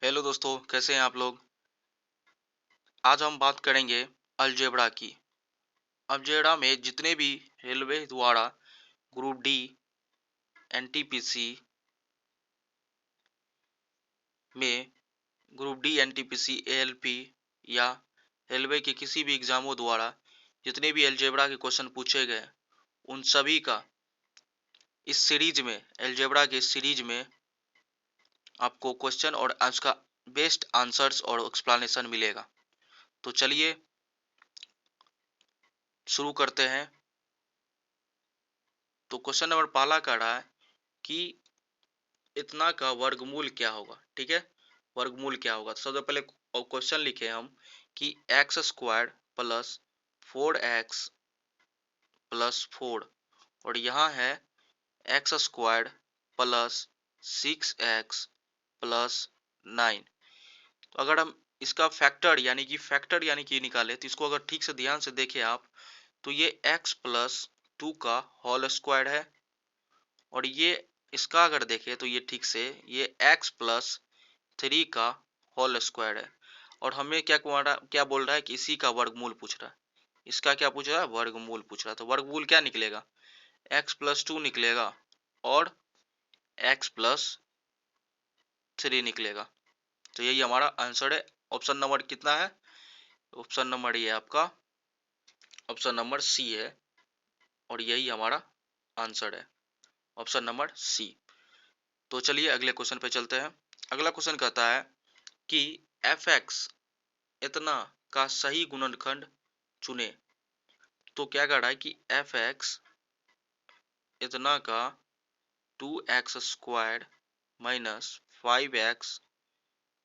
Hello दोस्तों, कैसे हैं आप लोग। आज हम बात करेंगे अलजेब्रा की। अलजेब्रा में जितने भी रेलवे द्वारा ग्रुप डी, एनटीपीसी में ग्रुप डी, एनटीपीसी, एएलपी या रेलवे के किसी भी एग्जामों द्वारा जितने भी अलजेब्रा के क्वेश्चन पूछे गए, उन सभी का इस सीरीज में, अलजेब्रा के सीरीज में आपको क्वेश्चन और उसका बेस्ट आंसर्स और एक्सप्लेनेशन मिलेगा। तो चलिए शुरू करते हैं। तो क्वेश्चन नंबर पहला कह रहा है कि इतना का वर्गमूल क्या होगा। ठीक है, वर्गमूल क्या होगा। तो सबसे पहले क्वेश्चन लिखे हम कि x square plus 4x plus 4 और यहाँ है x square plus 6x plus 9। तो अगर हम इसका फैक्टर यानी कि निकाले, तो इसको अगर ठीक से ध्यान से देखें आप, तो ये x प्लस 2 का होल स्क्वायर है और ये इसका अगर देखें तो ये ठीक से ये x प्लस 3 का होल स्क्वायर है। और हमें क्या बोल रहा है कि इसी का वर्गमूल पूछ रहा है। इसका क्या पूछ रहा है, वर्गमूल पूछ रहा है। तो वर्गमूल क्या निकलेगा, x प्लस 2 निकलेगा और x प्लस 3 निकलेगा। तो यही हमारा आंसर है। ऑप्शन नंबर कितना है, ऑप्शन नंबर ये आपका ऑप्शन नंबर सी है और यही हमारा आंसर है, ऑप्शन नंबर सी। तो चलिए अगले क्वेश्चन पे चलते हैं। अगला क्वेश्चन कहता है कि एफ एक्स इतना का सही गुणनखंड चुने। तो क्या कह रहा है कि एफ एक्स इतना का 2x square minus 5x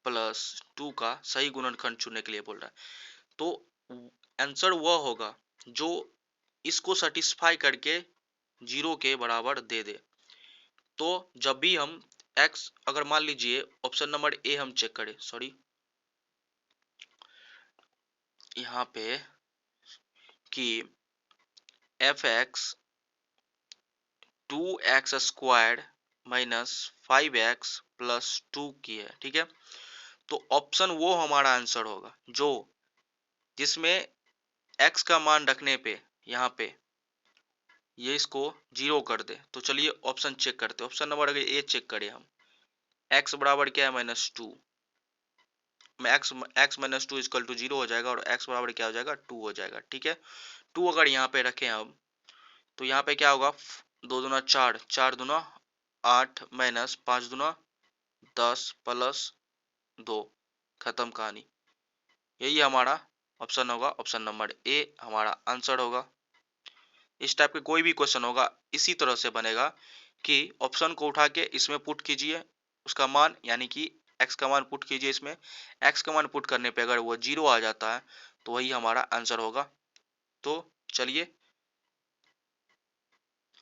plus 2 का सही गुणनखंड चुनने के लिए बोल रहा है। तो आंसर वह होगा जो इसको सेटिस्फाई करके जीरो के बराबर दे दे। तो जब भी हम x, अगर मान लीजिए ऑप्शन नंबर ए हम चेक करें, सॉरी यहाँ पे कि F x 2x square minus 5x plus 2 की है। ठीक है, तो ऑप्शन वो हमारा आंसर होगा जो जिसमें x का मान रखने पे यहाँ पे ये इसको जीरो कर दे। तो चलिए ऑप्शन चेक करते हैं। ऑप्शन नंबर अगर ए चेक करें हम, x बराबर क्या है, -2 में x minus two is equal to zero हो जाएगा और x बराबर क्या हो जाएगा, 2 हो जाएगा। ठीक है, 2 अगर यहाँ पे रखें हम, तो यहाँ पे क्या होगा, 2 दूना 4, 4 दूना 8 माइनस 5 दूना 10 प्लस 2, खत्म कहानी। यही हमारा ऑप्शन होगा, ऑप्शन नंबर ए हमारा आंसर होगा। इस टाइप के कोई भी क्वेश्चन होगा इसी तरह से बनेगा कि ऑप्शन को उठा के इसमें पुट कीजिए उसका मान, यानी कि x का मान पुट कीजिए इसमें, x का मान पुट करने पे अगर वो जीरो आ जाता है तो वही हमारा आंसर होगा। तो चलिए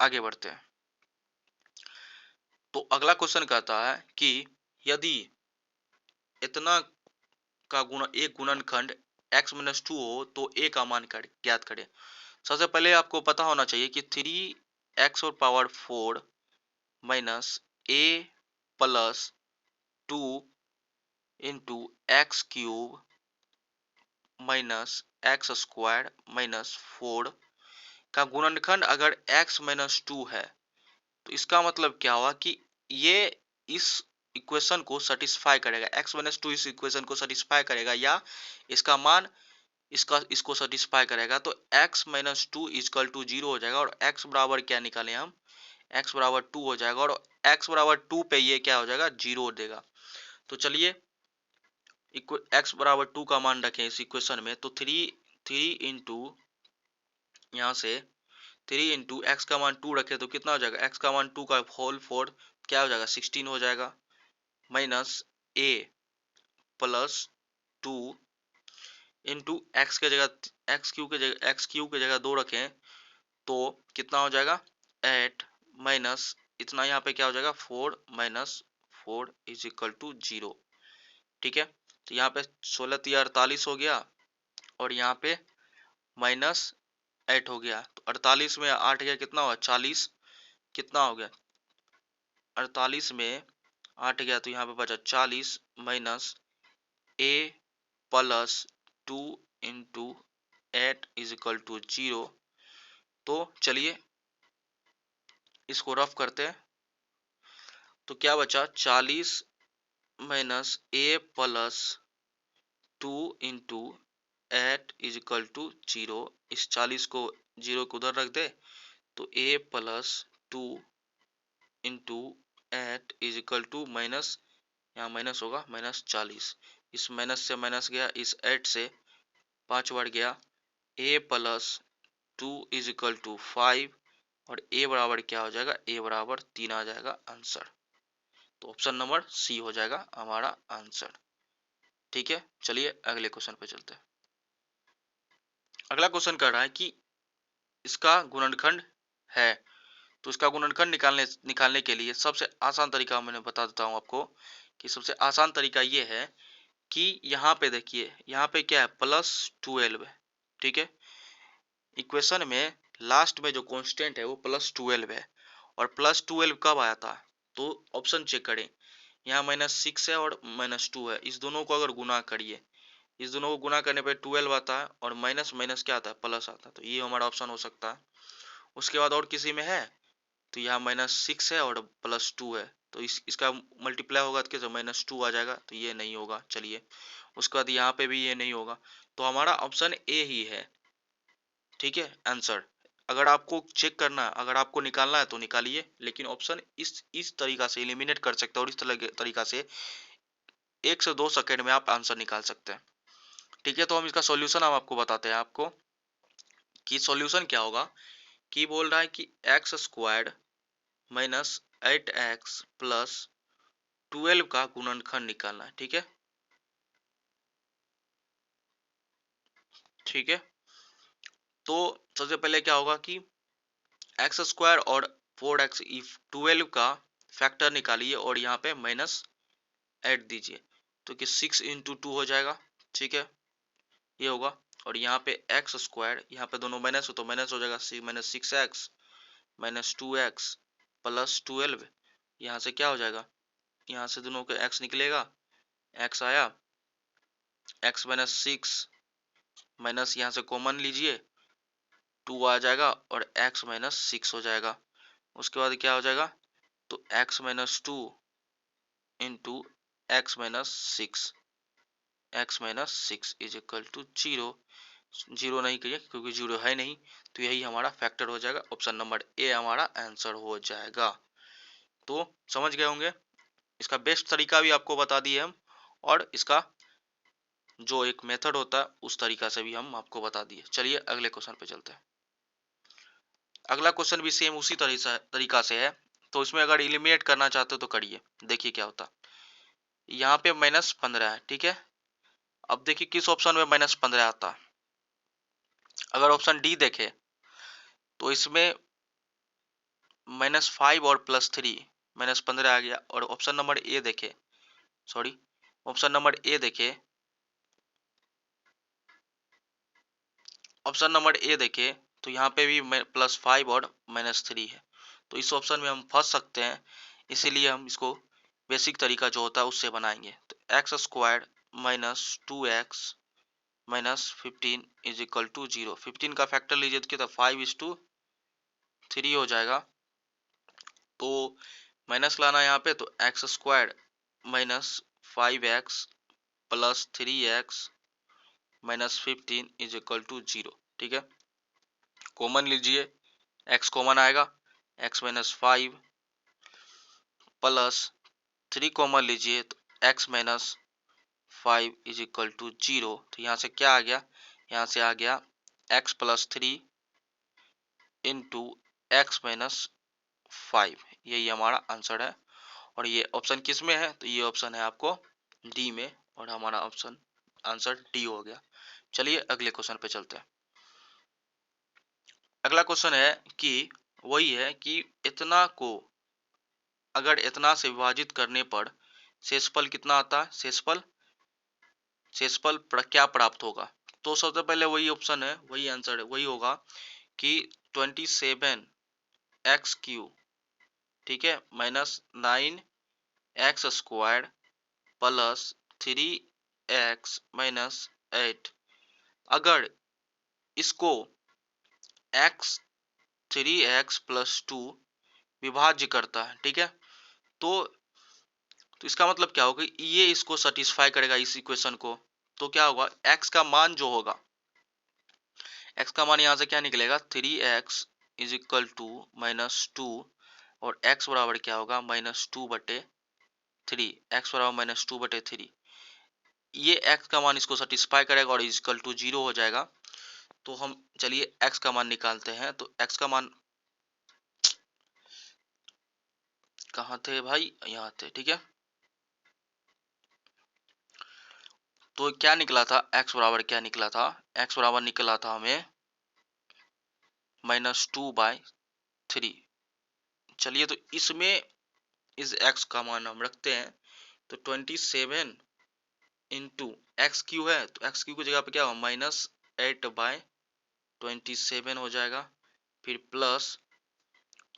आगे बढ़ते हैं। तो अगला क्वेश्चन कहता है कि यदि इतना का एक गुणनखंड x माइनस 2 हो तो a का मान ज्ञात करें। सबसे पहले आपको पता होना चाहिए कि 3x और power 4 minus a plus 2 into x cube minus x square minus 4 का गुणनखंड अगर x माइनस 2 है, तो इसका मतलब क्या हुआ कि ये इस इक्वेशन को सेटिस्फाई करेगा, x माइनस 2 इस इक्वेशन को सेटिस्फाई करेगा या इसका मान इसको सेटिस्फाई करेगा। तो x minus 2 is equal to zero हो जाएगा और x बराबर क्या निकालें हम, x बराबर 2 हो जाएगा और x बराबर 2 पे ये क्या हो जाएगा, जीरो देगा। तो चलिए x बराबर 2 का मान रखें इस इक्वेशन में, तो थ्री इंटू यहाँ से 3 इंटू एक्स का मान 2 रखे तो कितना हो जाएगा, x का मान 2 का होल 4 क्या हो जाएगा, 16 हो जाएगा minus a plus 2 into x के जगह एक्स क्यू के जगह 2 रखें तो कितना हो जाएगा 8 माइनस इतना यहाँ पे क्या हो जाएगा 4 माइनस 4 इज इक्वल टू 0। ठीक है, तो यहाँ पे 16 3 48 हो गया और यहाँ पे माइनस 8 हो गया। तो 48 में 8 गया कितना हुआ 40, कितना हो गया 48 में 8 गया तो यहाँ पे बचा 40 minus a plus 2 into 8 is equal to 0। तो चलिए इसको रफ करते हैं। तो क्या बचा 40 minus a plus 2 into 8 is equal to 0। इस 40 को 0 को उधर रख दे तो A plus 2 into 8 is equal to minus, यहाँ माइनस होगा माइनस 40। इस माइनस से माइनस गया, इस 8 से 5 बढ़ गया। ए प्लस 2 इज इक्वल टू 5 और ए बराबर क्या हो जाएगा, ए बराबर 3 आ जाएगा आंसर। तो ऑप्शन नंबर सी हो जाएगा हमारा आंसर। ठीक है, चलिए अगले क्वेश्चन पे चलते हैं। अगला क्वेश्चन कर रहा है कि इसका गुणनखंड है, तो इसका गुणनखंड निकालने के लिए सबसे आसान तरीका मैंने बता देता हूं आपको कि सबसे आसान तरीका ये है कि यहाँ पे देखिए, यहाँ पे क्या है +12 है। ठीक है, इक्वेशन में लास्ट में जो कांस्टेंट है वो +12 है। और +12 कब आया था, तो ऑप्शन चेक करें, यहाँ -6 है और -2 है। इस दोनों को अगर गुना करिए, इस दोनों को गुना करने पे 12 आता है और माइनस माइनस क्या आता है, प्लस आता है। तो ये हमारा ऑप्शन हो सकता है। उसके बाद और किसी में है तो यहाँ -6 है और +2 है, तो इसका मल्टीप्लाई होगा तो कैसे -2 आ जाएगा, तो ये नहीं होगा। चलिए उसके बाद यहाँ पे भी ये नहीं होगा, तो हमारा ऑप्शन ए ही है। ठीक है आंसर। अगर आपको चेक करना है, अगर आपको निकालना है तो निकालिए, लेकिन ऑप्शन इस तरीका से एलिमिनेट कर सकते हैं और इस तरीका से 1 से 2 सेकंड में आप आंसर निकाल सकते हैं। ठीक है, तो हम इसका सॉल्यूशन हम आपको बताते हैं आपको कि सॉल्यूशन क्या होगा। कि बोल रहा है कि x² माइनस 8x प्लस 12 का गुणनखंड निकालना है। ठीक है, ठीक है, तो सबसे पहले क्या होगा कि x² और 4x, 12 का फैक्टर निकालिए और यहाँ पे -8 दीजिए, तो कि 6 इंटू 2 हो जाएगा। ठीक है, ये होगा। और यहाँ पे x² यहाँ पे दोनों माइनस हो तो माइनस हो जाएगा, -6x -2x प्लस 12। यहाँ से क्या हो जाएगा, यहाँ से दोनों के x निकलेगा, x आया, x -6 माइनस यहाँ से कॉमन लीजिए, 2 आ जाएगा और x -6 हो जाएगा। उसके बाद क्या हो जाएगा, तो x -2 into x -6 is equal to 0। 0 नहीं करिए क्योंकि 0 है नहीं, तो यही हमारा फैक्टर हो जाएगा। ऑप्शन नंबर ए हमारा आंसर हो जाएगा। तो समझ गए होंगे, इसका बेस्ट तरीका भी आपको बता दिए हम, और इसका जो एक मेथड होता है उस तरीका से भी हम आपको बता दिए। चलिए अगले क्वेश्चन पे चलते हैं। अगला क्वेश्चन भी सेम उसी तरीका से है, तो इसमें अगर एलिमिनेट करना चाहते हो तो करिए। देखिए क्या होता, यहाँ पे -15 है। ठीक है, अब देखिए किस ऑप्शन में -15 आता। अगर ऑप्शन डी देखे तो इसमें -5 और +3, -15 आ गया। और ऑप्शन नंबर ए देखे, सॉरी ऑप्शन नंबर ए देखे, ऑप्शन नंबर ए देखे तो यहाँ पे भी +5 और -3 है। तो इस ऑप्शन में हम फंस सकते हैं, इसीलिए हम इसको बेसिक तरीका जो होता है उससे बनाएंगे। तो x² minus 2x minus 15 is equal to 0। 15 का फैक्टर लीजिए तो 5:3 हो जाएगा। तो माइनस लाना यहाँ पे, तो x² minus 5x plus 3x minus 15 is equal to 0। ठीक है, कॉमन लीजिए, x कॉमन आएगा, x -5 प्लस 3 कॉमन लीजिए तो x -5 इज इक्वल टू 0। तो यहाँ से क्या आ गया, यहाँ से आ गया x +3 इंटू x -5। यही हमारा आंसर है। और ये ऑप्शन किस में है, तो ये ऑप्शन है आपको डी में, और हमारा ऑप्शन आंसर डी हो गया। चलिए अगले क्वेश्चन पे चलते हैं। अगला क्वेश्चन है कि वही है कि इतना को अगर इतना से विभाजित करने पर शेषफल कितना आता है, शेषफल क्या प्राप्त होगा। तो सबसे पहले वही ऑप्शन है, वही आंसर है, वही होगा कि 27x3, ठीक है, -9 एक्स स्क्वायर प्लस 3x-8, अगर इसको x 3x+2 विभाज्य करता है, ठीक है, तो इसका मतलब क्या होगा, ये इसको सेटिस्फाई करेगा इस इक्वेशन को। तो क्या होगा, x का मान जो होगा, x का मान यहां से क्या निकलेगा, 3x इज इक्वल टू -2, और x बराबर क्या होगा, -2/3, x बराबर -2/3। ये x का मान इसको सेटिस्फाई करेगा और इज इक्वल टू 0 हो जाएगा। तो हम चलिए x का मान निकालते हैं। तो x का मान कहाँ थे भाई, यहाँ थे, ठीक है। तो क्या निकला था, x बराबर क्या निकला था, x बराबर निकला था हमें -2/3। चलिए तो इसमें इस x का मान हम रखते हैं। तो 27 इंटू एक्स क्यू है, तो एक्स क्यू की जगह पे क्या होगा, -8/27 हो जाएगा। फिर प्लस,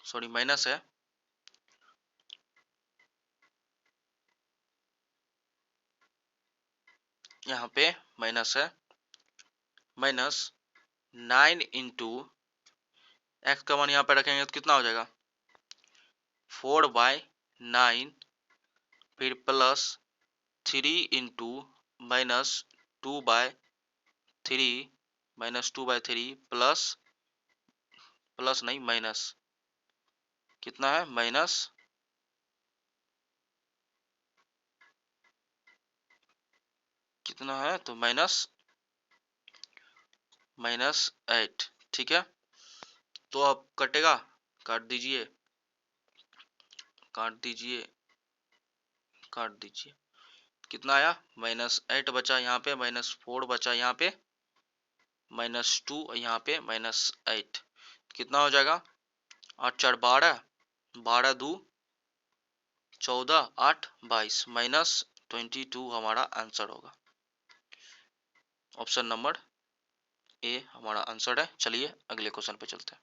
सॉरी माइनस है, यहाँ पे माइनस है, -9 इंटू एक्स का मान यहाँ पे रखेंगे तो कितना हो जाएगा, 4/9, फिर प्लस 3 इंटू -2/3, -2/3 प्लस, प्लस नहीं माइनस, कितना है, माइनस, कितना है, तो -8, ठीक है। तो अब कटेगा, काट दीजिए, काट दीजिए, काट दीजिए, कितना आया, -8 बचा यहाँ पे, -4 बचा यहाँ पे, -2 यहाँ पे, -8, कितना हो जाएगा, 8×4 = 12, 12×2 = 14, 8 = 22, -22 हमारा आंसर होगा। ऑप्शन नंबर ए हमारा आंसर है। चलिए अगले क्वेश्चन पे चलते हैं।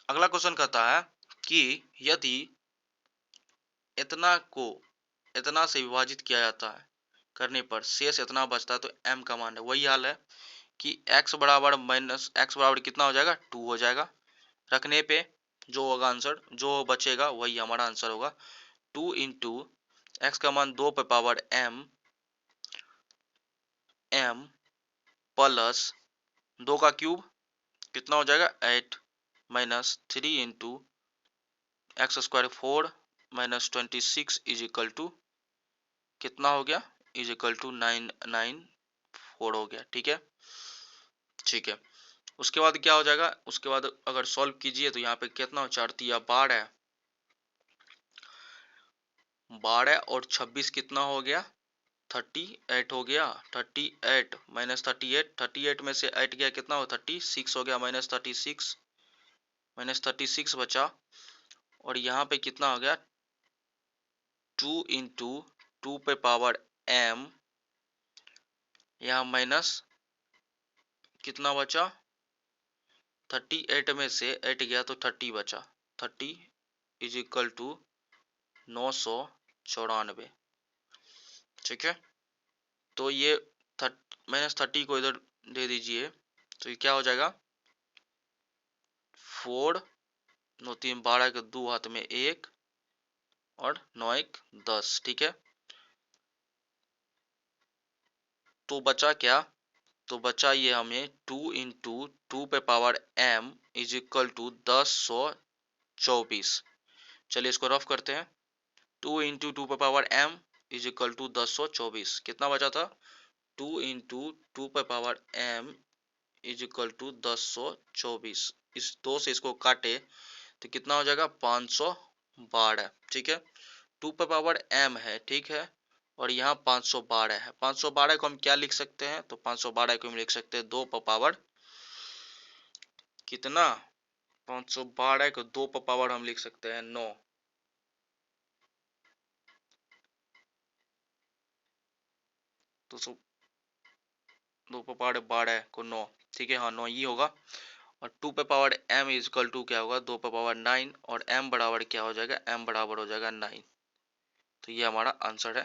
अगला क्वेश्चन कहता है कि यदि इतना को इतना से विभाजित किया जाता है, करने पर शेष इतना बचता है, तो m का मान है, वही हाल है कि x बराबर x बराबर कितना हो जाएगा, 2 हो जाएगा। रखने पे जो होगा आंसर, जो बचेगा वही हमारा आंसर होगा। 2 इंटू एक्स का मान 2 पे पावर m प्लस 2 का क्यूब कितना हो जाएगा, 8, -3 into x square 4 -26 is equal to कितना हो गया, इज इक्वल टू 994 हो गया, ठीक है, ठीक है। उसके बाद क्या हो जाएगा, उसके बाद अगर सॉल्व कीजिए तो यहाँ पे कितना हो, 4×3 = 12, 12 और 26 कितना हो गया, 38 हो गया। 38 -38, 38 में से 8 गया कितना हो, 36 हो गया, -36 बचा। और यहाँ पे कितना हो गया, 2 इंटू 2 पे पावर m, यहाँ माइनस कितना बचा, 38 में से 8 गया तो 30 बचा, 30 इज इक्वल टू 994, ठीक है। तो ये -30 को इधर दे दीजिए, तो ये क्या हो जाएगा, 4 9 3 12 के 2 हाथ में 1 और 9 1 10, ठीक है। तो बचा क्या, तो बचा ये हमें 2 इंटू 2 पे power m is equal to 1024। चलिए इसको रफ करते हैं। 2 इंटू 2 पे power m is equal to 1024, कितना बचा था, 2 इंटू 2 पे power m is equal to 1024। इस 2 से इसको काटे तो कितना हो जाएगा, 512, ठीक है। 2 पे पावर m है, ठीक है, और यहाँ 512 है। 512 को हम क्या लिख सकते हैं, तो 512 को हम लिख सकते हैं 2 पे पावर कितना, 512 को 2 पे पावर हम लिख सकते हैं 9, तो 2 पे पावर 12 को 9, ठीक है, हाँ 9 ही होगा। और 2 पे power m is equal to क्या होगा 2 पे पावर 9 और m बराबर क्या हो जाएगा m बराबर हो जाएगा 9। तो ये हमारा आंसर है।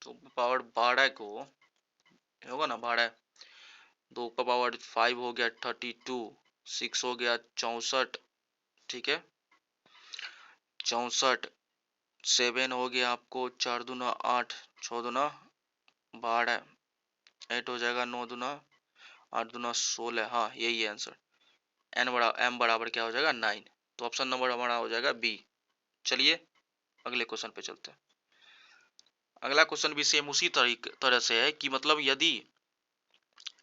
2 पे पावर 12 को होगा ना 12, 2 का पावर 5 हो गया 32, 6 हो गया 64, ठीक है 64, 7 हो गया आपको 4 दूना 8, 6 दूना 12, 8 हो जाएगा 9 दूना 8 दूना 16। हाँ यही है आंसर। m बराबर क्या हो जाएगा 9। तो ऑप्शन नंबर हमारा हो जाएगा बी। चलिए अगले क्वेश्चन पे चलते हैं। अगला क्वेश्चन भी सेम उसी तरह से है कि मतलब यदि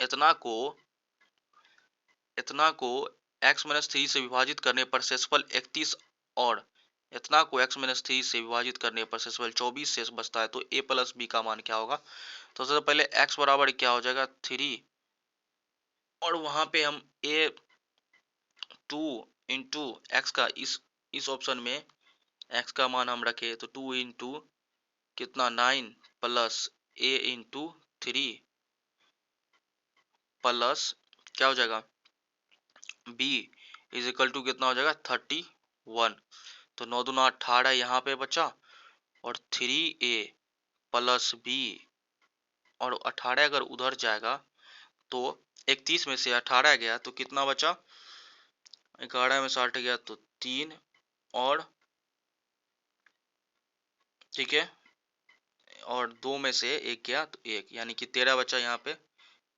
इतना को इतना को x माइनस थ्री से विभाजित करने पर शेषफल 31 और इतना को x माइनस थ्री से विभाजित करने पर शेषफल 24 शेष बचता है तो a प्लस बी का मान क्या होगा। तो सबसे पहले x बराबर क्या हो जाएगा 3 और वहां पे हम a 2 इंटू एक्स का इस ऑप्शन में x का मान हम रखे तो 2 इंटू कितना 9 प्लस a इंटू 3 प्लस क्या हो जाएगा b इज इक्वल टू कितना हो जाएगा 31। तो 9 दूना 18 यहाँ पे बचा और 3a प्लस बी और 18 अगर उधर जाएगा तो 31 में से 18 गया तो कितना बचा 11 में से 8 गया तो 3 और ठीक है और 2 में से 1 गया तो 1 यानी कि 13 बचा यहाँ पे।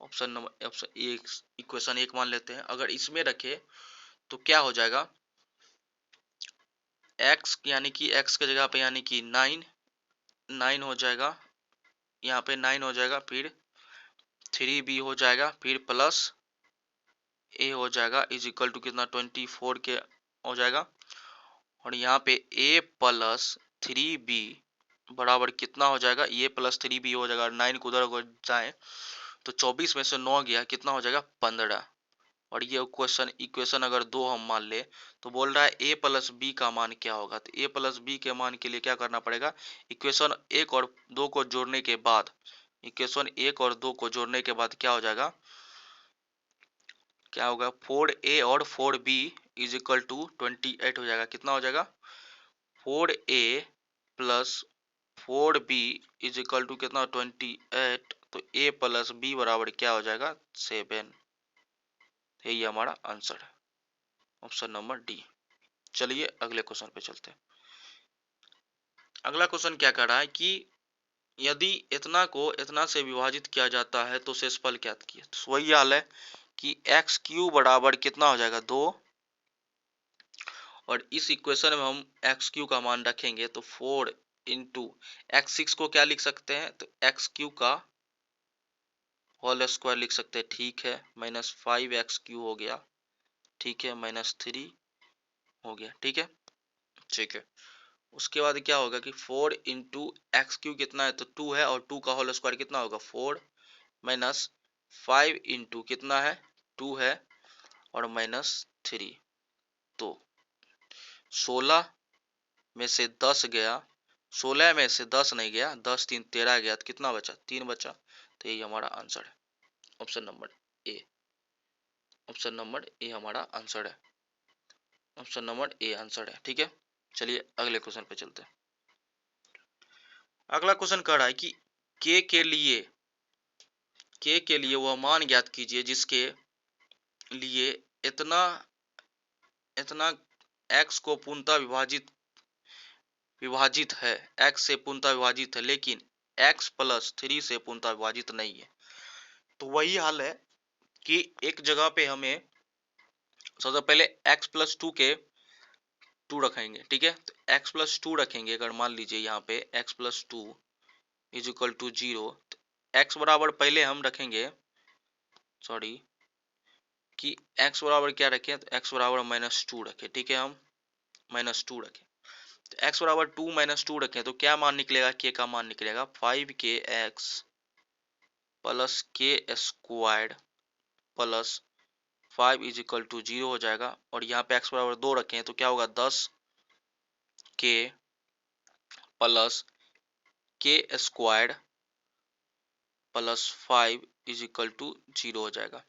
ऑप्शन एक इक्वेशन 1 मान लेते हैं। अगर इसमें रखे तो क्या हो जाएगा x यानी कि x के जगह पे यानी कि 9 हो जाएगा यहाँ पे 9 हो जाएगा फिर 3b हो जाएगा फिर प्लस a हो जाएगा इज इक्वल टू कितना 24 के हो जाएगा और यहाँ पे a प्लस 3b बराबर कितना हो जाएगा ये प्लस 3b हो जाएगा 9 को उधर जाए तो 24 में से 9 गया कितना हो जाएगा 15। और ये इक्वेशन अगर 2 हम मान ले तो बोल रहा है a प्लस बी का मान क्या होगा। तो a प्लस बी के मान के लिए क्या करना पड़ेगा इक्वेशन 1 और 2 को जोड़ने के बाद इक्वेशन 1 और 2 को जोड़ने के बाद क्या हो जाएगा क्या होगा 4a और 4b इज इक्वल टू 28 हो जाएगा। कितना हो जाएगा 4a plus 4b is equal to कितना 28। तो a प्लस b बराबर क्या हो जाएगा 7। यही हमारा आंसर है ऑप्शन नंबर डी। चलिए अगले क्वेश्चन पे चलते हैं। अगला क्वेश्चन क्या कर रहा है कि यदि इतना को इतना से विभाजित किया जाता है तो शेषफल क्या किया। तो वही हाल है कि एक्स क्यू बराबर कितना हो जाएगा 2 और इस इक्वेशन में हम एक्स क्यू का मान रखेंगे तो 4 इंटू एक्स 6 को क्या लिख सकते हैं तो एक्स क्यू का होल स्क्वायर लिख सकते हैं ठीक है माइनस 5x क्यू हो गया ठीक है माइनस 3 हो गया ठीक है। उसके बाद क्या होगा कि 4 इंटू एक्स क्यू कितना है तो 2 है और 2 का होल स्क्वायर कितना होगा 4 माइनस 5 इंटू कितना है 2 है और माइनस 3। तो 16 में से 10 गया 16 में से 10 नहीं गया 10 3 13 गया तो कितना बचा 3 बचा। तो यही हमारा आंसर है option number A. Option number A हमारा आंसर है ऑप्शन नंबर ए आंसर है ठीक है। चलिए अगले क्वेश्चन पे चलते हैं। अगला क्वेश्चन कह रहा है कि के के लिए वह मान ज्ञात कीजिए जिसके लिए इतना इतना x को पूर्णतः विभाजित है x से पूर्णतः विभाजित है लेकिन x प्लस 3 से पूर्णतः विभाजित नहीं है। तो वही हाल है कि एक जगह पे हमें सबसे पहले x प्लस 2 के 2 रखेंगे ठीक है। तो x प्लस 2 रखेंगे अगर मान लीजिए यहाँ पे x plus 2 is equal to 0 तो x बराबर पहले हम रखेंगे सॉरी कि x बराबर क्या रखें तो x बराबर माइनस 2 रखें ठीक है हम माइनस 2 रखें। तो x बराबर 2 माइनस 2 रखें तो क्या मान निकलेगा k का मान निकलेगा 5kx plus k squared plus 5 is equal to 0 हो जाएगा और यहाँ पे x बराबर 2 रखें तो क्या होगा 10 के plus k squared plus 5 is equal to 0 हो जाएगा।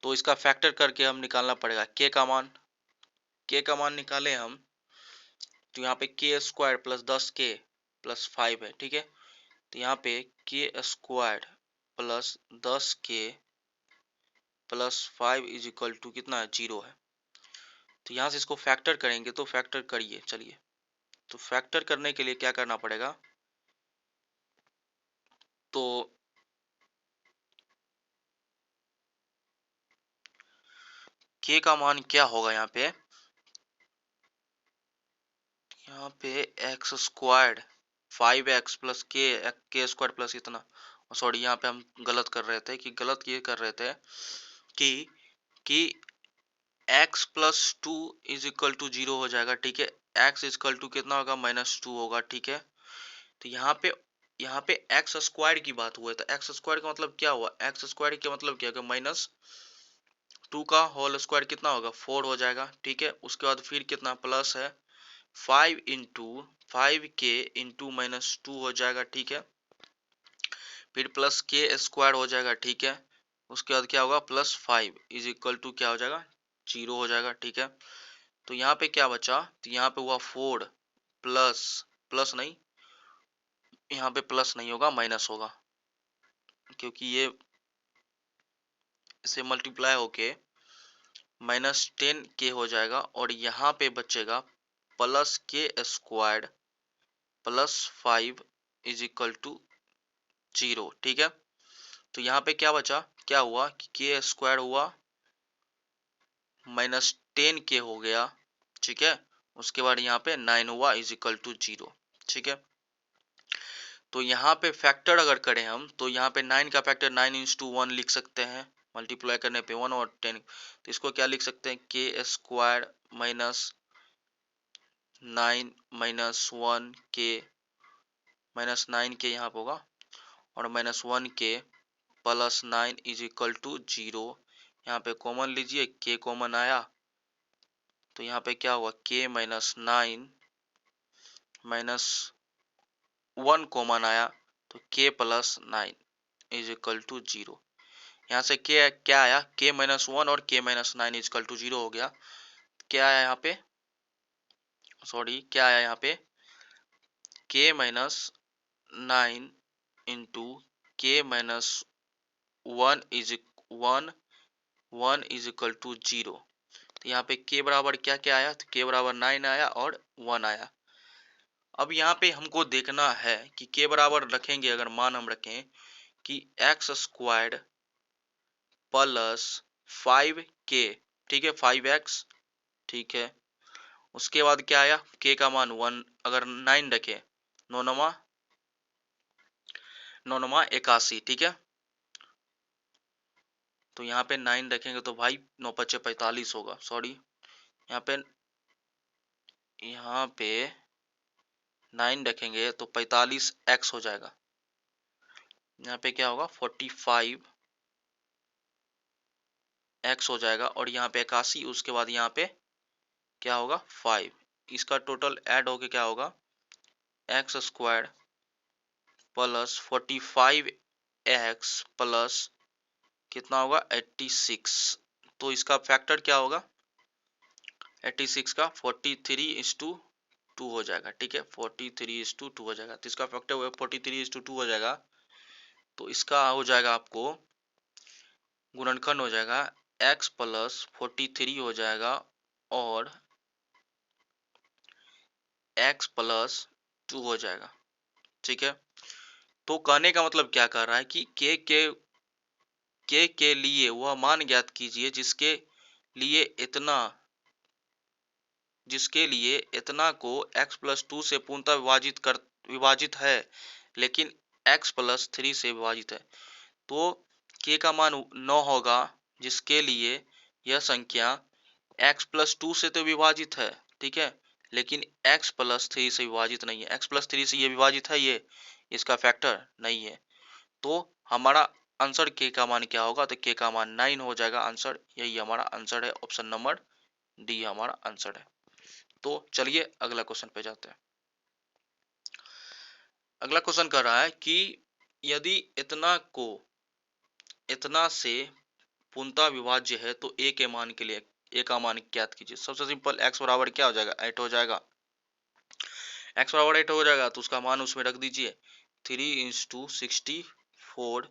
तो इसका फैक्टर करके हम निकालना पड़ेगा के का मान। के का मान निकाले हम तो यहाँ पे k square plus 10k plus 5 है, ठीक है। तो यहाँ पे k square plus 10k plus 5 is equal to कितना है, 0 है। तो यहाँ से इसको फैक्टर करेंगे, तो फैक्टर करिए चलिए। तो फैक्टर करने के लिए क्या करना पड़ेगा, तो k का मान क्या होगा यहाँ पे x squared 5x plus k square plus इतना, सॉरी यहाँ पे हम गलत कर रहे थे, गलत ये कर रहे थे कि कि x plus 2 is equal to 0 हो जाएगा, ठीक है। x इज इक्वल टू कितना होगा, -2 होगा, ठीक है। तो यहाँ पे एक्स स्क्वायर की बात हुआ है, तो एक्स स्क्वायर का मतलब क्या हुआ, एक्स स्क्वायर का मतलब क्या होगा, -2 का होल स्क्वायर कितना होगा, 4 हो जाएगा, ठीक है। उसके बाद फिर कितना प्लस है 5 इंटू 5k इंटू -2 हो जाएगा, ठीक है। फिर प्लस के स्क्वायर हो जाएगा, ठीक है। उसके बाद क्या होगा प्लस 5 इज इक्वल टू क्या हो जाएगा, 0 हो जाएगा, ठीक है। तो यहाँ पे क्या बचा, तो यहाँ पे हुआ 4 प्लस प्लस नहीं, यहाँ पे प्लस नहीं होगा माइनस होगा, क्योंकि ये इसे मल्टीप्लाई होके -10k हो जाएगा, और यहाँ पे बचेगा plus k square plus 5 is equal to 0, ठीक है। तो यहाँ पे क्या बचा, क्या हुआ कि के स्क्वायर हुआ -10k हो गया, ठीक है। उसके बाद यहाँ पे 9 हुआ इज इक्वल टू 0, ठीक है। तो यहाँ पे फैक्टर अगर करें हम, तो यहाँ पे 9 का फैक्टर 9 इंटू 1 लिख सकते हैं, मल्टीप्लाई करने पे 1 और 10, तो इसको क्या लिख सकते हैं, के स्क्वायर माइनस 9 -1k यहाँ पे होगा, और -1k plus 9 is equal to 0। यहाँ पे कॉमन लीजिए, के कॉमन आया, तो यहाँ पे क्या हुआ, के -9 -1 कॉमन आया, तो के प्लस 9 इज इक्वल टू 0। यहाँ से के क्या आया, के -1 और के -9 इज इक्वल टू 0 हो गया। क्या आया यहाँ पे, सॉरी क्या आया यहाँ पे, के -9 इंटू के -1 इज इक्वल टू 0। तो यहाँ पे के बराबर क्या क्या आया, तो के बराबर 9 आया और 1 आया। अब यहाँ पे हमको देखना है कि के बराबर रखेंगे, अगर मान हम रखें कि एक्स स्क्वायर्ड प्लस 5k, ठीक है, 5x, ठीक है। उसके बाद क्या आया, के का मान 1, अगर 9 रखे, नौ नमा 81, ठीक है। तो यहाँ पे 9 रखेंगे तो भाई 9 पचे 45 होगा, सॉरी यहाँ पे 9 रखेंगे तो 45x हो जाएगा। यहाँ पे क्या होगा 45x हो जाएगा, और यहाँ पे 81, उसके बाद यहाँ पे क्या होगा 5, इसका टोटल ऐड होके क्या होगा, x square plus 45x plus कितना होगा 86। तो इसका फैक्टर क्या होगा, 86 का 43:2 हो जाएगा, ठीक है, 43:2 हो जाएगा। तो इसका फैक्टर 43:2 हो जाएगा, तो इसका हो जाएगा आपको गुणनखंड हो जाएगा, x प्लस 43 हो जाएगा और x प्लस 2 हो जाएगा, ठीक है। तो कहने का मतलब क्या कर रहा है कि के लिए वह मान ज्ञात कीजिए जिसके लिए इतना को x प्लस 2 से पूर्णतः विभाजित है, लेकिन x प्लस 3 से विभाजित है। तो k का मान 9 होगा जिसके लिए यह संख्या x प्लस 2 से तो विभाजित है, ठीक है, लेकिन x प्लस 3 से विभाजित नहीं है। x प्लस 3 से ये विभाजित है, ये इसका फैक्टर नहीं है। तो हमारा आंसर k का मान क्या होगा, तो k का मान 9 हो जाएगा आंसर। यही हमारा आंसर है, ऑप्शन नंबर डी हमारा आंसर है। तो चलिए अगला क्वेश्चन पे जाते हैं। अगला क्वेश्चन कर रहा है कि यदि इतना से पूर्णतः विभाज्य है तो ए के मान के लिए ए का मान ज्ञात कीजिए। सबसे सिंपल x बराबर क्या हो जाएगा, 8 हो जाएगा। x बराबर 8 हो जाएगा तो उसका मान उसमें रख दीजिए, 3 × 64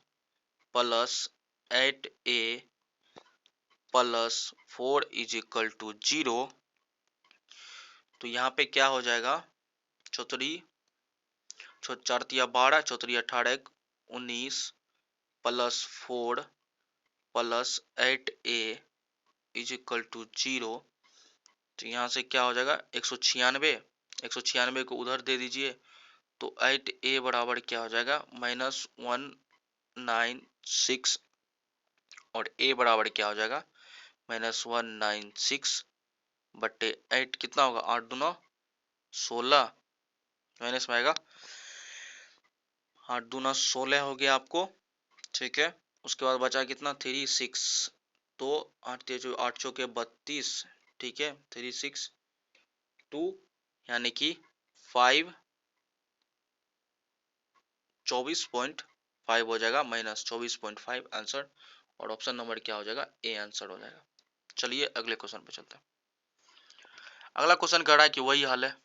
plus 8a plus 4 is equal to 0। तो यहाँ पे क्या हो जाएगा, चौतरी चार तिया 12, चौतरी 18 19 plus 4 plus 8a is equal to 0। तो यहाँ से क्या हो जाएगा, 196, 196 को उधर दे दीजिए तो 8a बराबर क्या हो जाएगा, -196 और a बराबर क्या हो जाएगा, -196 बट्टे 8 कितना होगा, 8 दूना 16 माइनस में आएगा, 8 दूना 16 हो गया आपको, ठीक है। उसके बाद बचा कितना, 36, तो 8 जो 8 चौके 32, ठीक है, 362 यानी कि 5 24.5 हो जाएगा, -24.5 आंसर। और ऑप्शन नंबर क्या हो जाएगा, ए आंसर हो जाएगा। चलिए अगले क्वेश्चन पे चलते हैं। अगला क्वेश्चन कह रहा है कि वही हाल है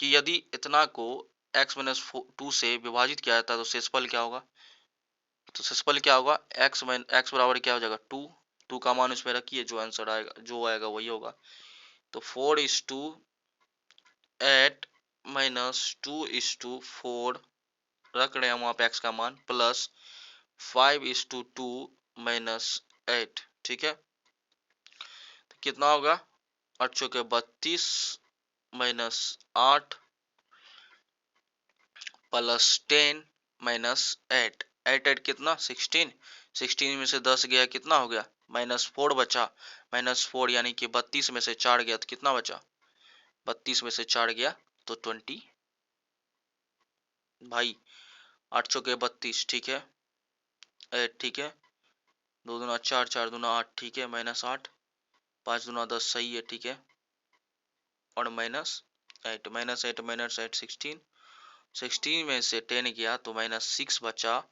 कि यदि इतना को x-2 से विभाजित किया जाता है तो शेषफल क्या होगा। तो शेषफल क्या होगा, x बराबर क्या हो जाएगा, 2, 2 का मान उसमें रखिए, जो आंसर आएगा जो आएगा वही होगा। तो 4:8 -2:4 रख रहे हैं वहां पे x का मान, प्लस 5:2 -8, ठीक है। तो कितना होगा, 8 चौके 32 -8 प्लस 10 -8, 8 कितना 16, 16 में से 10 गया कितना हो गया, -4 बचा, -4 यानी कि 32 में से 4 गया तो कितना बचा, 32 में से 4 गया तो 20 भाई, 8 चौके 32, ठीक है, 8, ठीक है, 2 दूना 4, 4 दूना 8, ठीक है, -8, 5 दूना 10, सही है, ठीक है, और -8 -8 16, 16 में से 10 गया तो -6 बचा,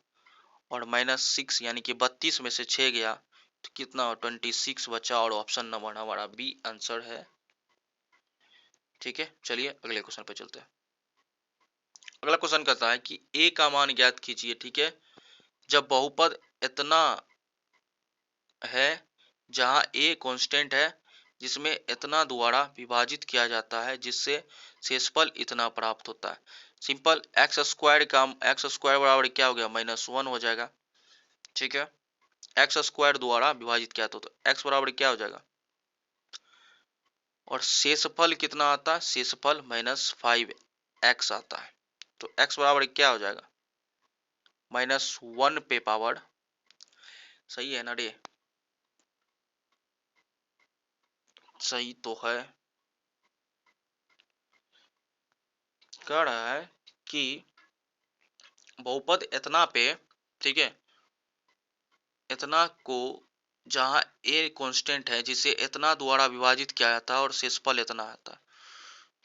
और -6 यानी कि 32 में से 6 गया तो कितना, 26 बचा, और ऑप्शन नंबर हमारा बी आंसर है, ठीक है। चलिए अगले क्वेश्चन पे चलते हैं। अगला क्वेश्चन कहता है कि a का मान ज्ञात कीजिए, ठीक है, जब बहुपद इतना है जहां a कांस्टेंट है जिसमें इतना द्वारा विभाजित किया जाता है जिससे शेषफल इतना प्राप्त होता है। सिंपल, एक्स स्क्वायर बराबर क्या हो गया, -1 हो जाएगा, ठीक है। एक्स स्क्वायर द्वारा विभाजित किया तो एक्स बराबर क्या हो जाएगा, और शेषफल कितना आता है, शेषफल -5x आता है। तो x बराबर क्या हो जाएगा, -1 पे पावर, सही है ना रे, सही तो है। कह रहा है कि बहुपद इतना पे, ठीक है, इतना को जहां a कांस्टेंट है जिसे इतना द्वारा विभाजित किया जाता है और शेषफल इतना आता है।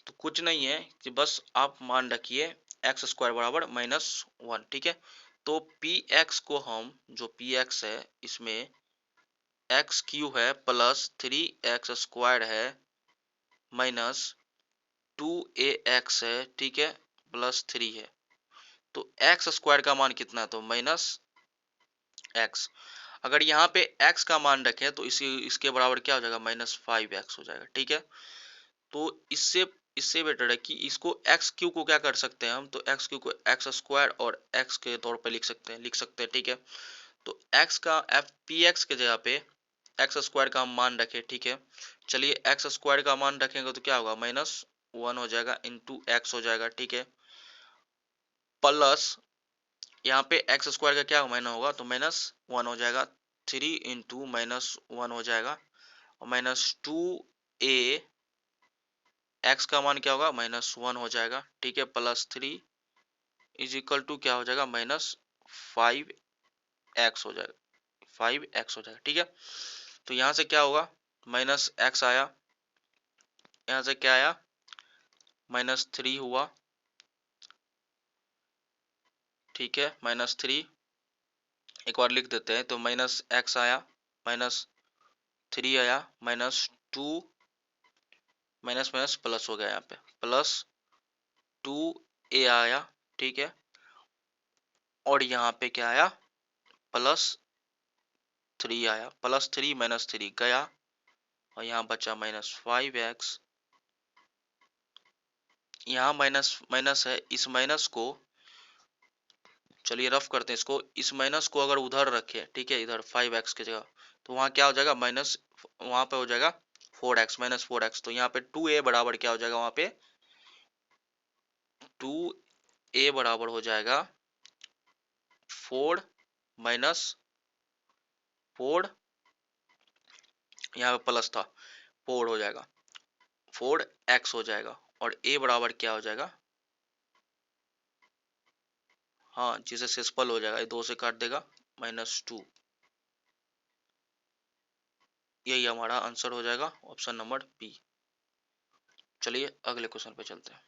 तो कुछ नहीं है कि बस आप मान रखिए एक्स स्क्वायर बराबर -1, ठीक है। तो पी एक्स को हम, जो पी एक्स है इसमें एक्स क्यू है प्लस 3x स्क्वायर है -2ax है, ठीक है, प्लस 3 है। तो एक्स स्क्वायर का मान कितना है, तो -x। अगर यहाँ पे x का मान रखें तो इसके बराबर क्या हो जाएगा, -5x हो जाएगा, ठीक है। तो इससे इससे बेटर है कि इसको एक्स क्यू को क्या कर सकते हैं हम, तो एक्स क्यू को एक्स स्क्वायर और एक्स के तौर पे लिख सकते हैं, ठीक है। तो एक्स का एफ पी एक्स के जगह पे एक्स स्क्वायर का हम मान रखे, ठीक है। चलिए एक्स स्क्वायर का मान रखेंगे तो क्या होगा, -1 हो जाएगा, इंटू एक्स हो जाएगा, ठीक है, प्लस यहाँ पे एक्स स्क्वायर का क्या माइनस होगा, तो -1 हो जाएगा, 3 इंटू -1 हो जाएगा, और -2a एक्स का मान क्या होगा, -1 हो जाएगा, ठीक है, प्लस 3 इज इक्वल टू क्या हो जाएगा, -5x हो जाएगा, 5x हो जाएगा, ठीक है। तो यहाँ से क्या होगा, -x आया, यहाँ से क्या आया, -3 हुआ, ठीक है, -3 एक बार लिख देते हैं, तो -x आया, -3 आया, -2 माइनस माइनस प्लस हो गया, यहाँ पे +2a आया, ठीक है। और यहाँ पे क्या आया, +3 आया, +3 -3 गया, और यहाँ बचा -5x। यहाँ माइनस माइनस है, इस माइनस को चलिए रफ करते हैं इसको। इस माइनस को अगर उधर रखे, ठीक है, इधर 5x की जगह, तो वहां क्या हो जाएगा, माइनस, वहां पे हो जाएगा 4x, -4x। तो यहाँ पे 2a बराबर क्या हो जाएगा, वहां पे 2a बराबर हो जाएगा 4 -4, यहाँ पे प्लस था, 4 हो जाएगा, 4x हो जाएगा। और a बराबर क्या हो जाएगा, हाँ जिसे सिंपल हो जाएगा, ये 2 से काट देगा, -2। यही हमारा आंसर हो जाएगा, ऑप्शन नंबर बी। चलिए अगले क्वेश्चन पे चलते हैं।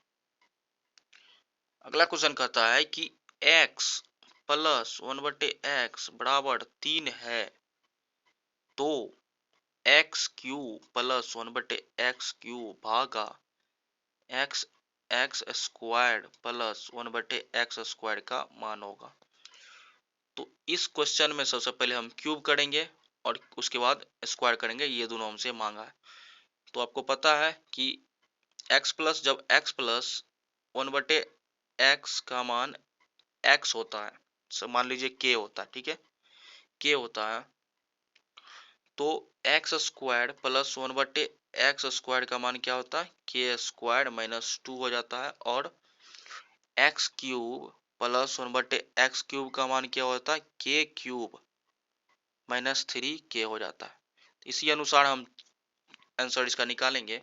अगला क्वेश्चन कहता है कि x प्लस 1/x बराबर 3 है, तो एक्स क्यूब प्लस 1/x³ भागा x x square plus 1/x² का मान होगा। तो इस क्वेश्चन में सबसे पहले हम क्यूब करेंगे और उसके बाद स्क्वायर करेंगे, ये दोनों हमसे मांगा है। तो आपको पता है कि जब x प्लस 1/x का मान x होता है, मान लीजिए k होता है, ठीक है, k होता है, तो x² प्लस 1/x² का मान क्या होता है, k² -2 हो जाता है। और x³ प्लस 1/x³ का मान क्या होता है, k³ -3k हो जाता है। इसी अनुसार हम आंसर इसका निकालेंगे।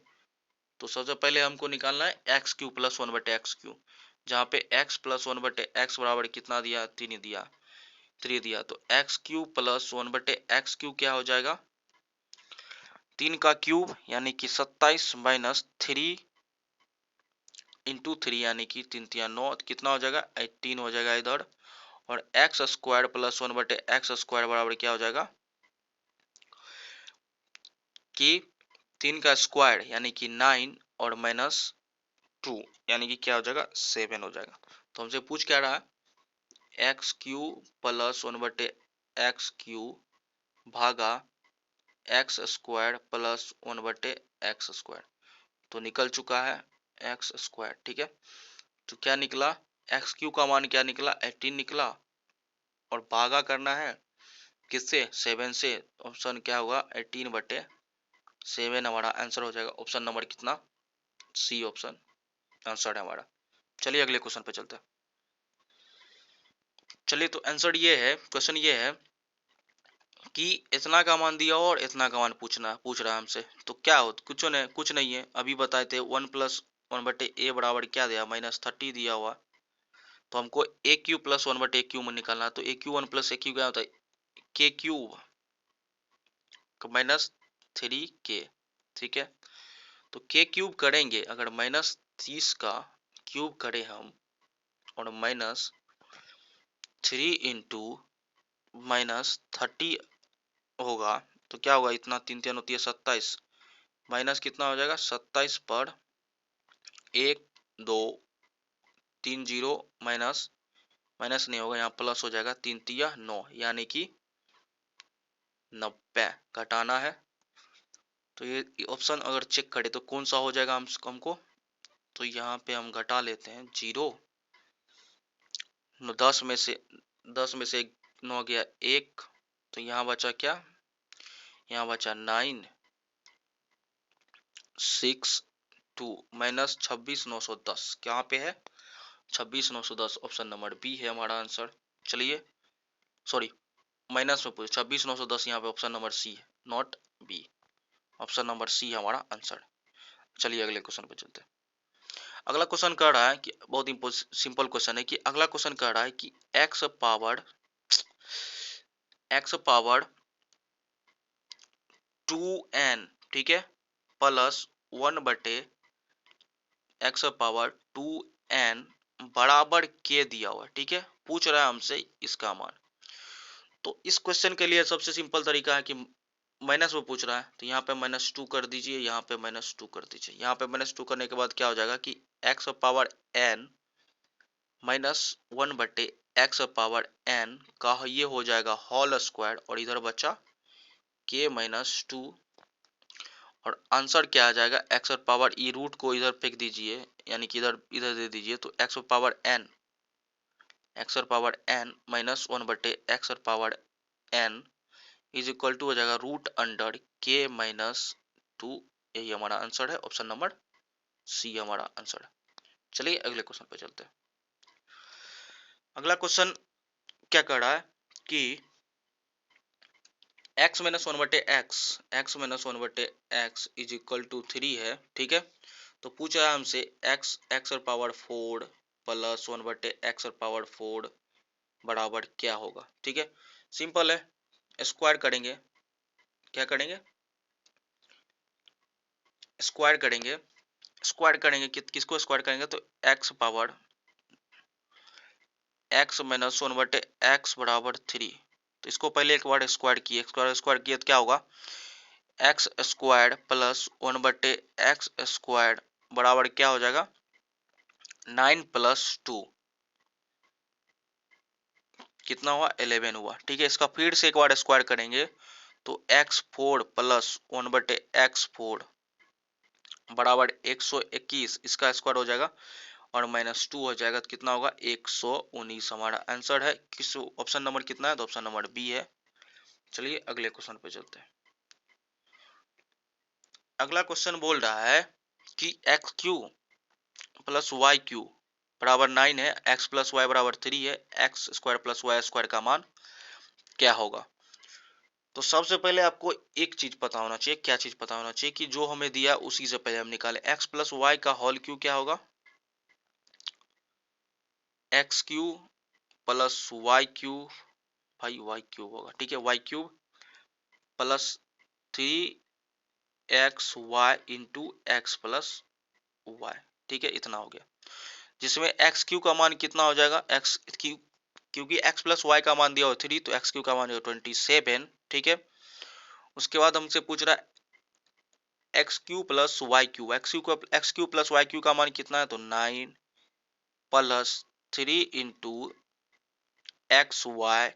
तो सबसे पहले हमको निकालना है x³ प्लस 1/x³, जहाँ पे x प्लस 1/x बराबर कितना दिया, 3 दिया, 3 दिया। तो x³ प्लस 1/x³ क्या हो जाएगा, 3 का क्यूब यानी कि 27 -3 इंटू 3 यानी कि 3 3 9, कितना हो जाएगा, 18 हो जाएगा इधर। और x² प्लस 1/x² बराबर क्या हो जाएगा, कि 3 का स्क्वायर यानी कि 9 और -2 यानी कि क्या हो जाएगा, 7 हो जाएगा। तो हमसे पूछ क्या रहा है, x³ प्लस 1/x³ भागा x² प्लस 1/x²। तो निकल चुका है x², ठीक है। तो क्या निकला, x³ का मान क्या निकला, 18 निकला, और भागा करना है किससे, 7 से। ऑप्शन क्या होगा, 18/7 हमारा आंसर हो जाएगा। ऑप्शन नंबर कितना, सी ऑप्शन आंसर है हमारा। चलिए अगले क्वेश्चन पे चलते हैं। चलिए तो आंसर ये है, क्वेश्चन ये है कि इतना का मान दिया और इतना का मान पूछ रहा है हमसे। तो क्या हो, कुछ नहीं है, अभी बताए थे 1 प्लस 1/a बराबर क्या दिया, -30 दिया हुआ। तो हमको a³ प्लस 1/a³ में निकालना है। तो a³ 1 प्लस a³ क्या होता है, k³ -3k, ठीक है। तो k³ करेंगे, अगर -30 का क्यूब करें हम और -3 इंटू -30 होगा, तो क्या होगा, इतना 3 3 होती है 27, माइनस कितना हो जाएगा, 27 पर 1 2 3 0, माइनस माइनस नहीं होगा, यहाँ प्लस हो जाएगा, 3 3 9 यानी कि 90 घटाना है। तो ये ऑप्शन अगर चेक करें तो कौन सा हो जाएगा हमको। तो यहाँ पे हम घटा लेते हैं 0, 10 में से 9 गया 1, तो यहाँ बचा क्या, यहाँ बचा 9 6 2 -26,910, कहाँ पे है, 26,910, ऑप्शन नंबर बी है हमारा आंसर। चलिए सॉरी, माइनस में पूछ 26,910, यहाँ पे ऑप्शन नंबर सी है, not B. Option number C है हमारा आंसर। चलिए अगले क्वेश्चन पे चलते हैं। अगला क्वेश्चन कह रहा है कि बहुत ही सिंपल क्वेश्चन है, कि अगला क्वेश्चन कह रहा है कि x पावर 2n, ठीक है, प्लस 1/x² बराबर k दिया हुआ है, ठीक है। पूछ रहा है हमसे इसका मान। तो इस क्वेश्चन के लिए सबसे सिंपल तरीका है कि माइनस में पूछ रहा है तो यहाँ पे -2 कर दीजिए, यहाँ पे -2 कर दीजिए। यहाँ पे -2 करने के बाद क्या हो जाएगा कि x power n -1/x power n का ये हो जाएगा होल स्क्वायर, और इधर बचा k -2, और आंसर क्या आ जाएगा x पावर e, रूट को इधर फेंक दीजिए, यानी कि इधर इधर दे दीजिए, तो x power n -1/x power n is equal to हो जाएगा √k-2। यही हमारा आंसर है, ऑप्शन नंबर सी हमारा आंसर है। चलिए अगले क्वेश्चन पे चलते हैं। अगला क्वेश्चन क्या कह रहा है कि x-1/x इज इक्वल टू 3 है, ठीक है। तो पूछ रहा है हमसे x power 4 plus 1/x power 4 बराबर क्या होगा, ठीक है। सिंपल है, स्क्वायर करेंगे। क्या करेंगे? स्क्वायर करेंगे। स्क्वायर करेंगे किसको स्क्वायर करेंगे? तो x power x minus 1/x बराबर 3। तो इसको पहले एक बार स्क्वायर किए, स्क्वायर किए तो क्या होगा? x square plus 1/x square बराबर क्या हो जाएगा? 9 प्लस 2 कितना हुआ? 11 हुआ, ठीक है। इसका फिर से एक बार स्क्वायर करेंगे तो x4 प्लस 1/x4 बराबर 121, इसका स्क्वायर हो जाएगा और -2 हो जाएगा, तो कितना होगा? 119 हमारा आंसर है। किस ऑप्शन नंबर कितना है? तो ऑप्शन नंबर बी है। चलिए अगले क्वेश्चन पे चलते हैं। अगला क्वेश्चन बोल रहा है कि x cube plus y cube बराबर 9 है, एक्स प्लस वाई बराबर 3 है, x square plus y square का मान क्या होगा? तो सबसे पहले आपको एक चीज पता होना चाहिए। क्या चीज पता होना चाहिए? कि जो हमें दिया उसी से पहले हम निकाले। एक्स प्लस वाई का होल क्यू क्या होगा? X cube plus y cube, भाई वाई क्यूब होगा, ठीक है। Y cube plus 3x y into x plus y, ठीक है। इतना हो गया, जिसमें एक्स क्यू का मान कितना हो जाएगा? एक्स क्यू, क्योंकि एक्स प्लस वाई का मान दिया हो 3, तो एक्स क्यू का मान 27, ठीक है। उसके बाद हमसे पूछ रहा है x cube plus y cube, x cube plus y cube का मान कितना है? तो 9 plus 3 into x y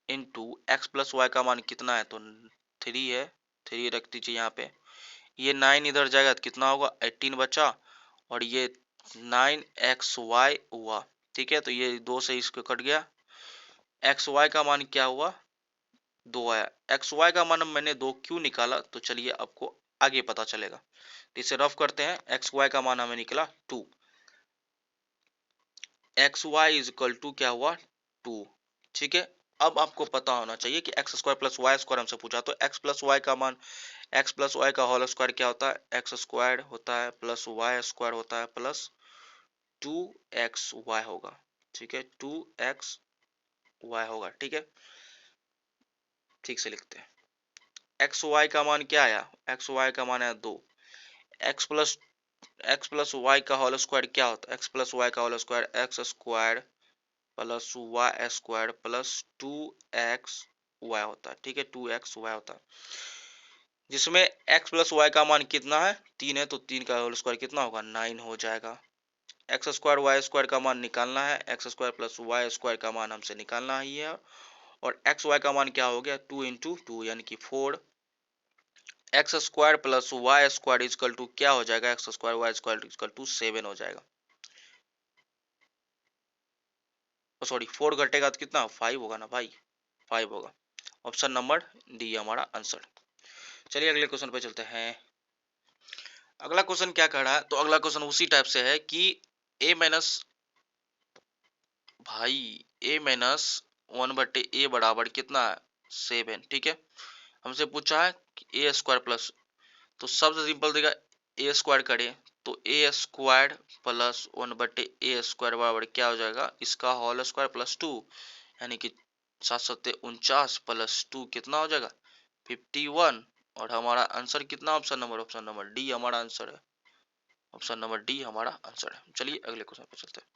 into x plus y का मान कितना है? तो 3 है, 3 रख दीजिए यहाँ पे। ये 9 इधर जाएगा तो कितना होगा? 18 बचा, और ये 9xy हुआ, ठीक है। तो ये 2 से इसको कट गया। xy का मान क्या हुआ? 2 आया। xy का मान मैंने 2 क्यों निकाला? तो चलिए आपको आगे पता चलेगा। इसे रफ करते हैं। xy का मान हमें निकला 2। xy इज इक्वल टू क्या हुआ? 2, ठीक है। अब आपको पता होना चाहिए कि x square plus y square हमसे पूछा, तो एक्स प्लस वाई का मान, एक्स प्लस वाई का होल स्क्वायर क्या होता है? एक्स स्क्वायर होता है प्लस वाई स्क्वायर होता है प्लस 2xy होगा, ठीक है। 2xy होगा, ठीक है। ठीक से लिखते हैं। एक्स वाई का मान क्या आया? एक्स वाई का मान आया 2। एक्स प्लस वाई का होल स्क्वायर क्या होता है? एक्स प्लस वाई का whole square x square plus y square plus 2xy होता है, ठीक है। 2xy होता है, जिसमें x प्लस वाई का मान कितना है? 3 है, तो 3 का होल स्क्वायर कितना होगा? 9 हो जाएगा। एक्स स्क्वायर वाई स्क्वायर का मान निकालना है। X square plus y square का मान हमसे निकालना ही है, और एक्स वाई का मान क्या हो गया? 2 इंटू 2 यानी कि 4। X square plus y square is equal to क्या हो जाएगा? X square y square is equal to 7 हो जाएगा। सॉरी, 4 घटेगा तो कितना? 5 होगा ना भाई, 5 होगा। ऑप्शन नंबर डी हमारा आंसर। चलिए अगले क्वेश्चन पे चलते हैं। अगला क्वेश्चन क्या कह रहा है? तो अगला क्वेश्चन उसी टाइप से है कि a माइनस, भाई a माइनस 1/a बराबर कितना है? 7, ठीक है। हमसे पूछा है कि ए स्क्वायर प्लस, तो सबसे सिंपल देगा ए स्क्वायर करे तो ए स्क्वायर प्लस 1/a स्क्वायर बराबर क्या हो जाएगा? इसका होल स्क्वायर प्लस 2, यानी कि 7×7 = 49 प्लस 2 कितना हो जाएगा? 51। और हमारा आंसर कितना? ऑप्शन नंबर डी हमारा आंसर है। ऑप्शन नंबर डी हमारा आंसर है। चलिए अगले क्वेश्चन पे चलते हैं।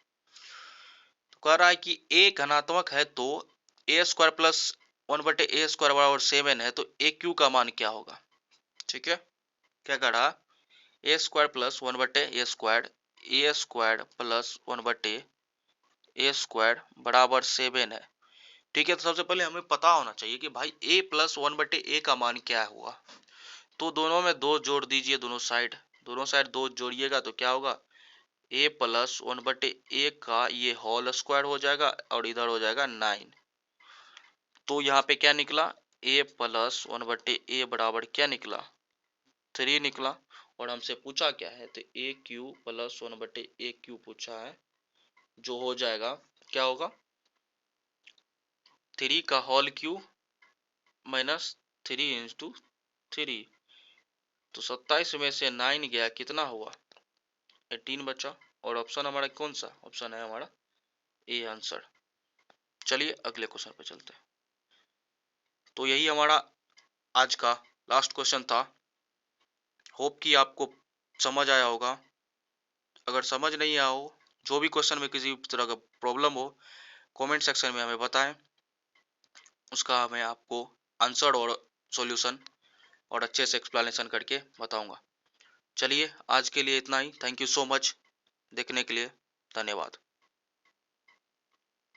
तो कह रहा है कि ए धनात्मक है तो ए स्क्वायर प्लस 1/a² बराबर 7 है, तो ए क्यू का मान क्या होगा? ठीक है, क्या कह रहा, a² plus 1/a², a² plus 1/a² बराबर 7 है। ठीक है, तो सबसे पहले हमें पता होना चाहिए कि भाई a प्लस 1/a का मान क्या हुआ। तो दोनों में 2 जोड़ दीजिए, दोनों साइड 2 जोड़िएगा तो क्या होगा, a प्लस 1/a का ये होल स्क्वायर हो जाएगा और इधर हो जाएगा 9। तो यहाँ पे क्या निकला, a प्लस 1/a बराबर क्या निकला, 3 निकला। और हमसे पूछा क्या है, तो a Q plus 1/a Q पूछा है, जो हो जाएगा, क्या होगा, 3 का होल क्यू माइनस 3 इंटू 3। तो 27 में से 9 गया, कितना हुआ, 18 बचा। और ऑप्शन हमारा कौन सा ऑप्शन है, हमारा ए आंसर। चलिए अगले क्वेश्चन पे चलते हैं। तो यही हमारा आज का लास्ट क्वेश्चन था। होप कि आपको समझ आया होगा। अगर समझ नहीं आया हो, जो भी क्वेश्चन में किसी तरह का प्रॉब्लम हो, कमेंट सेक्शन में हमें बताएं, उसका मैं आपको आंसर और सॉल्यूशन और अच्छे से एक्सप्लेनेशन करके बताऊंगा। चलिए आज के लिए इतना ही। थैंक यू सो मच देखने के लिए, धन्यवाद।